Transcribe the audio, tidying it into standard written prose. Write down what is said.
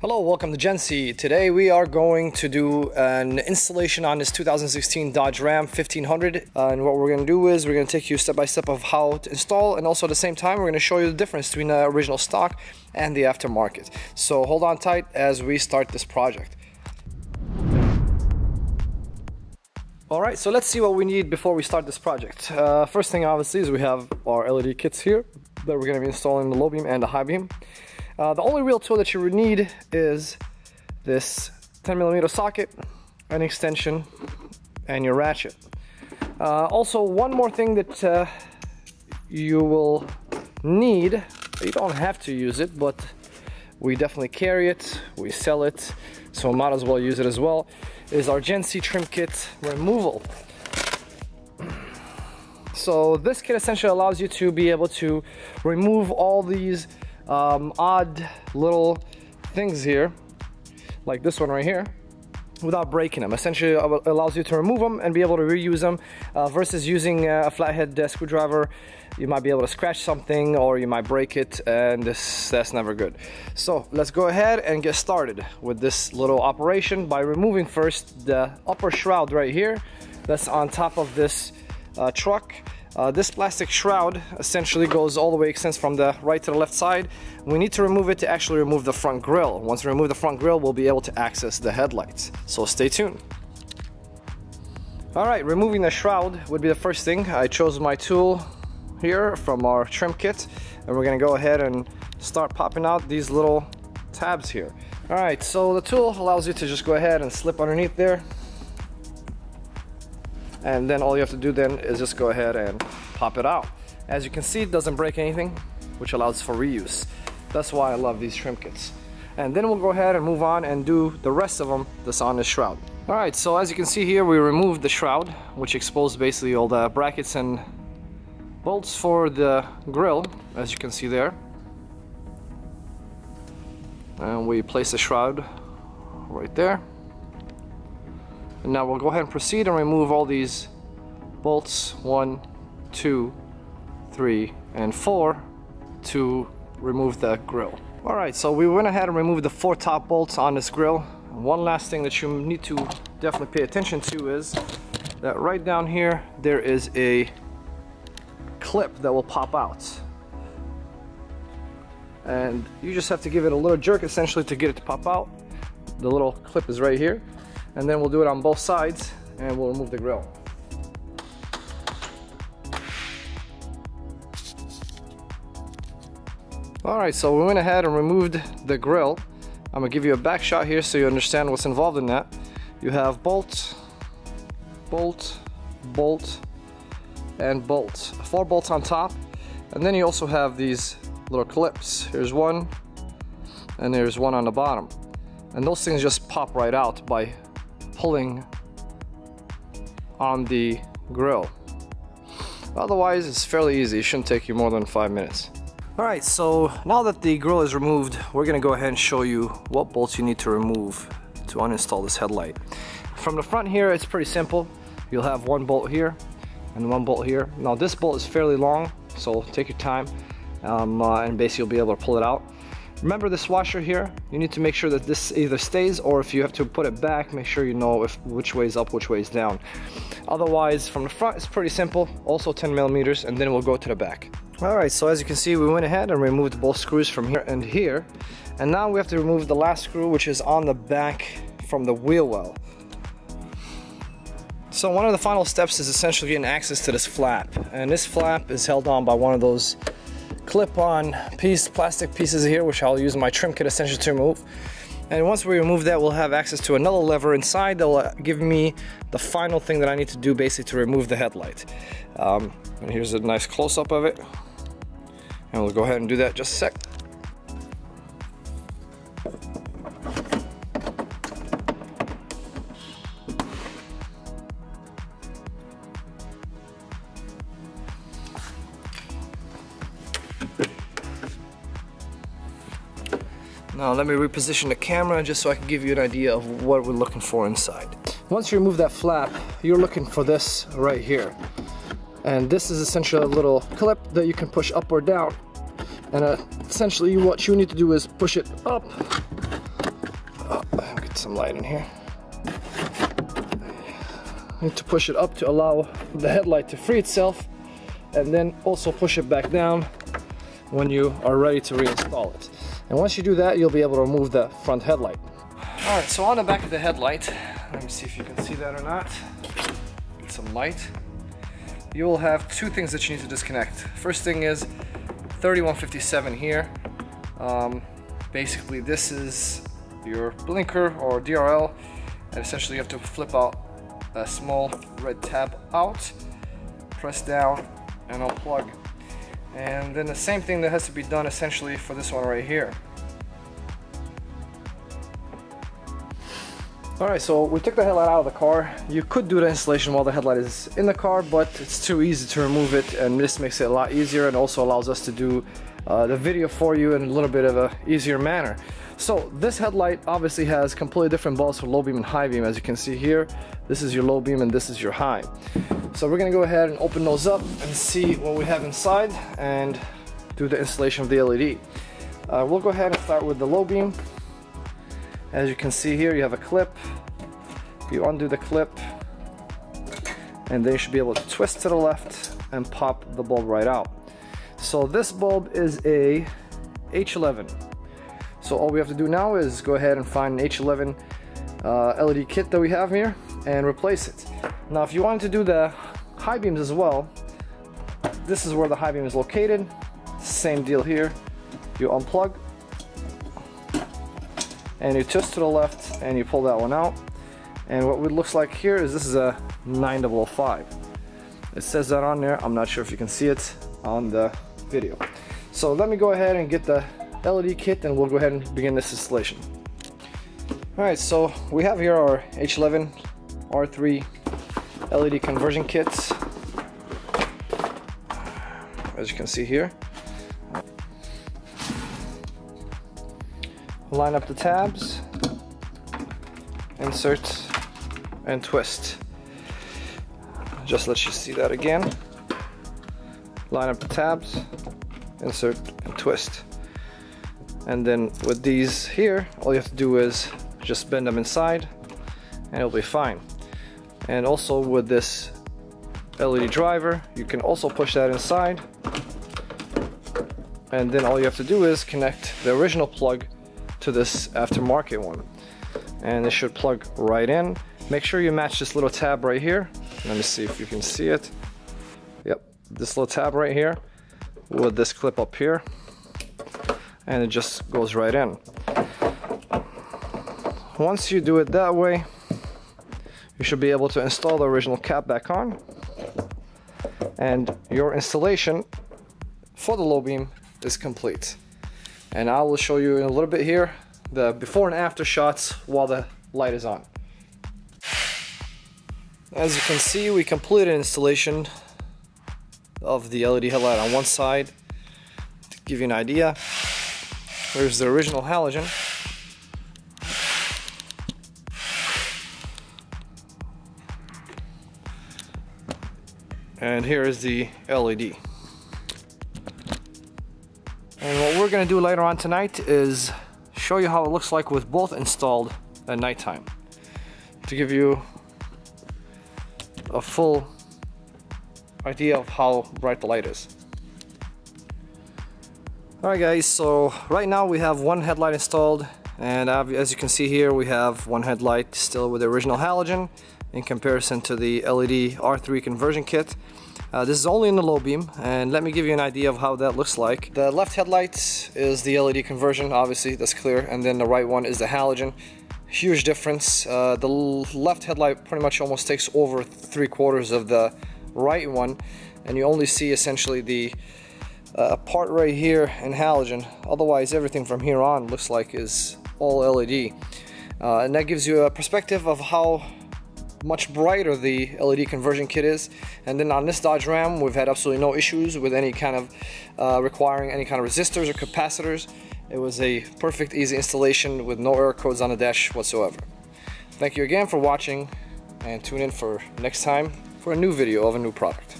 Hello, welcome to Gen C. Today we are going to do an installation on this 2016 Dodge Ram 1500, and what we're going to do is we're going to take you step by step of how to install, and also at the same time we're going to show you the difference between the original stock and the aftermarket. So hold on tight as we start this project. Alright, so let's see what we need before we start this project. First thing obviously is we have our LED kits here that we're going to be installing the low beam and the high beam. The only real tool that you would need is this 10mm socket, an extension, and your ratchet. Also, one more thing that you will need, you don't have to use it, but we definitely carry it, we sell it, so might as well use it as well, is our Gen C trim kit removal. So this kit essentially allows you to be able to remove all these odd little things here, like this one right here, without breaking them. Essentially allows you to remove them and be able to reuse them, versus using a flathead screwdriver. You might be able to scratch something or you might break it, and that's never good. So let's go ahead and get started with this little operation by removing first the upper shroud right here that's on top of this truck. This plastic shroud essentially goes all the way, extends from the right to the left side. We need to remove it to actually remove the front grille. Once we remove the front grille, we'll be able to access the headlights. So stay tuned. Alright, removing the shroud would be the first thing. I chose my tool here from our trim kit, and we're going to go ahead and start popping out these little tabs here. Alright, so the tool allows you to just go ahead and slip underneath there. And then all you have to do then is just go ahead and pop it out. As you can see, it doesn't break anything, which allows for reuse. That's why I love these trim kits. And then we'll go ahead and move on and do the rest of them that's on this shroud. Alright, so as you can see here, we removed the shroud, which exposed basically all the brackets and bolts for the grille, as you can see there. And we place the shroud right there. And now we'll go ahead and proceed and remove all these bolts, 1, 2, 3, and 4, to remove the grille. Alright, so we went ahead and removed the 4 top bolts on this grille. One last thing that you need to definitely pay attention to is that right down here there is a clip that will pop out. And you just have to give it a little jerk essentially to get it to pop out. The little clip is right here. And then we'll do it on both sides and we'll remove the grille. Alright, so we went ahead and removed the grille. I'm going to give you a back shot here so you understand what's involved in that. You have bolt, bolt, bolt, and bolt. 4 bolts on top. And then you also have these little clips. Here's one, and there's one on the bottom. And those things just pop right out by pulling on the grille. Otherwise, it's fairly easy. It shouldn't take you more than 5 minutes. Alright, so now that the grille is removed, we're going to go ahead and show you what bolts you need to remove to uninstall this headlight. From the front here, it's pretty simple. You'll have 1 bolt here and 1 bolt here. Now this bolt is fairly long, so take your time, and basically you'll be able to pull it out. Remember this washer here, you need to make sure that this either stays, or if you have to put it back, make sure you know which way is up, which way is down. Otherwise, from the front it's pretty simple, also 10mm, and then we'll go to the back. Alright, so as you can see, we went ahead and removed both screws from here and here, and now we have to remove the last screw, which is on the back from the wheel well. So one of the final steps is essentially getting access to this flap, and this flap is held on by one of those clip-on plastic pieces here, which I'll use my trim kit essentially to remove. And once we remove that, we'll have access to another lever inside that will give me the final thing that I need to do basically to remove the headlight. And here's a nice close-up of it, and we'll go ahead and do that in just a sec. Now let me reposition the camera just so I can give you an idea of what we're looking for inside. Once you remove that flap, you're looking for this right here. And this is essentially a little clip that you can push up or down. And essentially what you need to do is push it up Get some light in here. Need to push it up to allow the headlight to free itself, and then also push it back down when you are ready to reinstall it. And once you do that, you'll be able to remove the front headlight. Alright, so on the back of the headlight, let me see if you can see that or not. Get some light. You will have two things that you need to disconnect. First thing is 3157 here. Basically this is your blinker or DRL, and essentially you have to flip out a small red tab out, press down and unplug. And then the same thing that has to be done essentially for this one right here. Alright, so we took the headlight out of the car. You could do the installation while the headlight is in the car, but it's too easy to remove it, and this makes it a lot easier and also allows us to do the video for you in a little bit of a easier manner. So this headlight obviously has completely different bulbs for low beam and high beam. As you can see here, this is your low beam and this is your high. So we're gonna go ahead and open those up and see what we have inside and do the installation of the LED. We'll go ahead and start with the low beam. As you can see here, you have a clip. You undo the clip and then you should be able to twist to the left and pop the bulb right out. So this bulb is a H11. So all we have to do now is go ahead and find an H11 LED kit that we have here and replace it. Now if you wanted to do the high beams as well, this is where the high beam is located. Same deal here. You unplug and you twist to the left and you pull that one out. And what it looks like here is this is a 9005. It says that on there. I'm not sure if you can see it on the video. So let me go ahead and get the LED kit and we'll go ahead and begin this installation. Alright, so we have here our H11 R3 LED conversion kits. As you can see here. Line up the tabs, insert and twist. Just let you see that again. Line up the tabs, insert and twist. And then with these here, all you have to do is just bend them inside and it'll be fine. And also with this LED driver, you can also push that inside. And then all you have to do is connect the original plug to this aftermarket one. And it should plug right in. Make sure you match this little tab right here. Let me see if you can see it. Yep, this little tab right here with this clip up here. And it just goes right in. Once you do it that way, you should be able to install the original cap back on. And your installation for the low beam is complete. And I will show you in a little bit here the before and after shots while the light is on. As you can see, we completed installation of the LED headlight on one side. To give you an idea, there's the original halogen. And here is the LED. And what we're going to do later on tonight is show you how it looks like with both installed at nighttime, to give you a full idea of how bright the light is. Alright guys, so right now we have one headlight installed, and as you can see here, we have one headlight still with the original halogen in comparison to the LED R3 conversion kit. This is only in the low beam, and let me give you an idea of how that looks like. The left headlight is the LED conversion, obviously, that's clear, and then the right one is the halogen. Huge difference. The left headlight pretty much almost takes over 3/4 of the right one, and you only see essentially the part right here in halogen. Otherwise, everything from here on looks like is all LED. And that gives you a perspective of how much brighter the LED conversion kit is. And then on this Dodge Ram, we've had absolutely no issues with any kind of requiring any kind of resistors or capacitors. It was a perfect, easy installation with no error codes on the dash whatsoever. Thank you again for watching, and tune in for next time for a new video of a new product.